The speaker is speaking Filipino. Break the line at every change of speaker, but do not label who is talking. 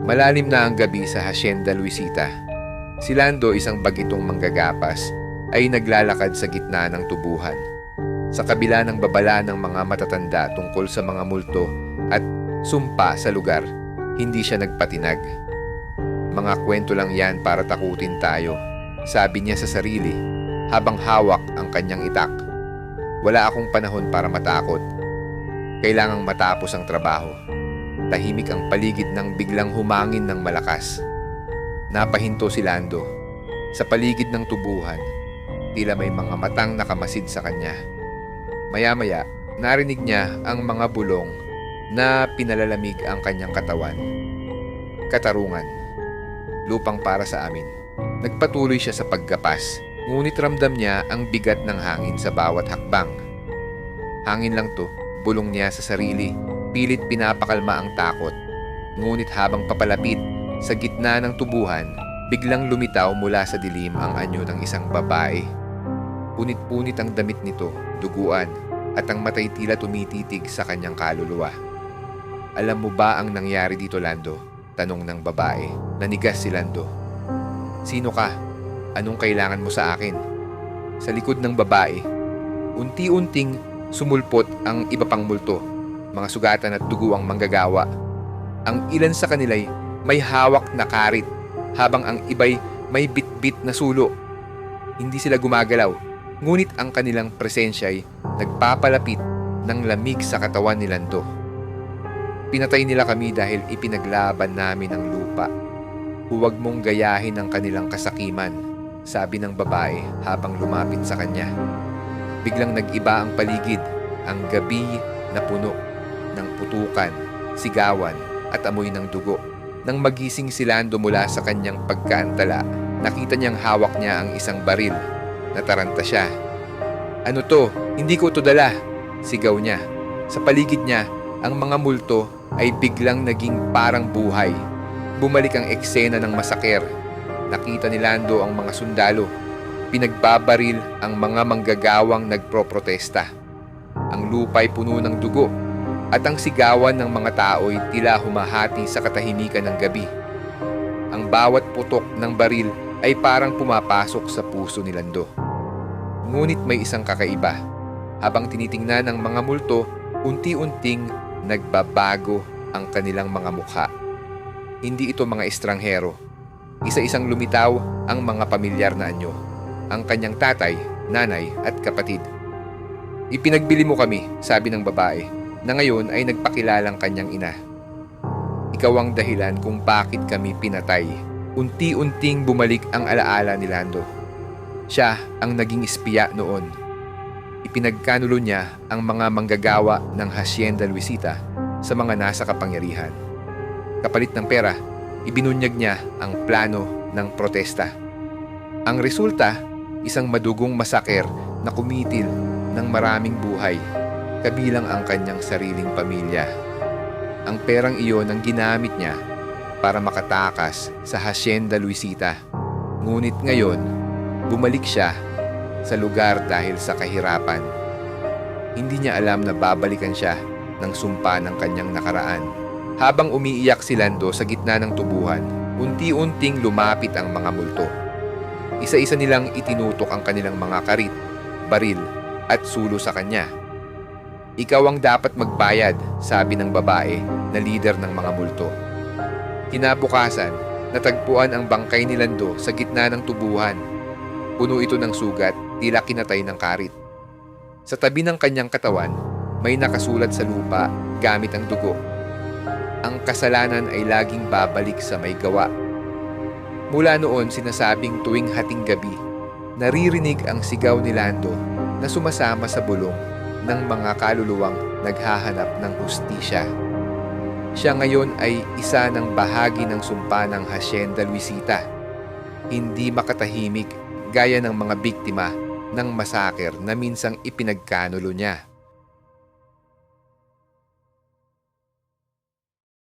Malalim na ang gabi sa Hacienda Luisita. Si Lando, isang bagitong manggagapas, ay naglalakad sa gitna ng tubuhan. Sa kabila ng babala ng mga matatanda tungkol sa mga multo at sumpa sa lugar, hindi siya nagpatinag. Mga kwento lang yan para takutin tayo, sabi niya sa sarili habang hawak ang kanyang itak. Wala akong panahon para matakot. Kailangang matapos ang trabaho. Tahimik ang paligid nang biglang humangin ng malakas. Napahinto si Lando. Sa paligid ng tubuhan, tila may mga matang nakamasid sa kanya. Maya-maya, narinig niya ang mga bulong na pinalalamig ang kanyang katawan. Katarungan. Lupang para sa amin. Nagpatuloy siya sa paggapas, ngunit ramdam niya ang bigat ng hangin sa bawat hakbang. Hangin lang to, bulong niya sa sarili. Pilit pinapakalma ang takot. Ngunit habang papalapit sa gitna ng tubuhan, biglang lumitaw mula sa dilim ang anyo ng isang babae. Punit-punit ang damit nito, duguan, at ang matay tila tumititig sa kanyang kaluluwa. Alam mo ba ang nangyari dito, Lando? Tanong ng babae. Nanigas si Lando. Sino ka? Anong kailangan mo sa akin? Sa likod ng babae, unti-unting sumulpot ang iba pang multo. Mga sugatan at dugo ang manggagawa. Ang ilan sa kanila'y may hawak na karit, habang ang iba'y may bitbit na sulo. Hindi sila gumagalaw, ngunit ang kanilang presensya'y nagpapalapit ng lamig sa katawan ni Lando. Pinatay nila kami dahil ipinaglaban namin ang lupa. Huwag mong gayahin ang kanilang kasakiman, sabi ng babae habang lumapit sa kanya. Biglang nag-iba ang paligid, ang gabi na puno ng putukan, sigawan at amoy ng dugo. Nang magising si Lando mula sa kanyang pagkaantala, nakita niyang hawak niya ang isang baril. Nataranta siya. Ano to? Hindi ko to dala, sigaw niya. Sa paligid niya, ang mga multo ay biglang naging parang buhay. Bumalik ang eksena ng masaker. Nakita ni Lando ang mga sundalo. Pinagbabaril ang mga manggagawang nagproprotesta. Ang lupa'y puno ng dugo. At ang sigawan ng mga tao ay tila humahati sa katahimikan ng gabi. Ang bawat putok ng baril ay parang pumapasok sa puso ni Lando. Ngunit may isang kakaiba. Habang tinitingnan ng mga multo, unti-unting nagbabago ang kanilang mga mukha. Hindi ito mga estranghero. Isa-isang lumitaw ang mga pamilyar na anyo. Ang kanyang tatay, nanay at kapatid. Ipinagbili mo kami, sabi ng babae, na ngayon ay nagpakilalang kanyang ina. Ikaw ang dahilan kung bakit kami pinatay. Unti-unting bumalik ang alaala ni Lando. Siya ang naging espiya noon. Ipinagkanulo niya ang mga manggagawa ng Hacienda Luisita sa mga nasa kapangyarihan. Kapalit ng pera, ibinunyag niya ang plano ng protesta. Ang resulta, isang madugong masaker na kumitil ng maraming buhay, kabilang ang kanyang sariling pamilya. Ang perang iyon ang ginamit niya para makatakas sa Hacienda Luisita. Ngunit ngayon, bumalik siya sa lugar dahil sa kahirapan. Hindi niya alam na babalikan siya ng sumpa ng kanyang nakaraan. Habang umiiyak si Lando sa gitna ng tubuhan, unti-unting lumapit ang mga multo. Isa-isa nilang itinutok ang kanilang mga karit, baril at sulo sa kanya. Ikaw ang dapat magbayad, sabi ng babae na lider ng mga multo. Kinabukasan, natagpuan ang bangkay ni Lando sa gitna ng tubuhan. Puno ito ng sugat, tila kinatay ng karit. Sa tabi ng kanyang katawan, may nakasulat sa lupa gamit ang dugo. Ang kasalanan ay laging babalik sa may gawa. Mula noon, sinasabing tuwing hating gabi, naririnig ang sigaw ni Lando na sumasama sa bulong ng mga kaluluwang naghahanap ng hustisya. Siya ngayon ay isa ng bahagi ng sumpa ng Hacienda Luisita. Hindi makatahimik gaya ng mga biktima ng masaker na minsang ipinagkanulo niya.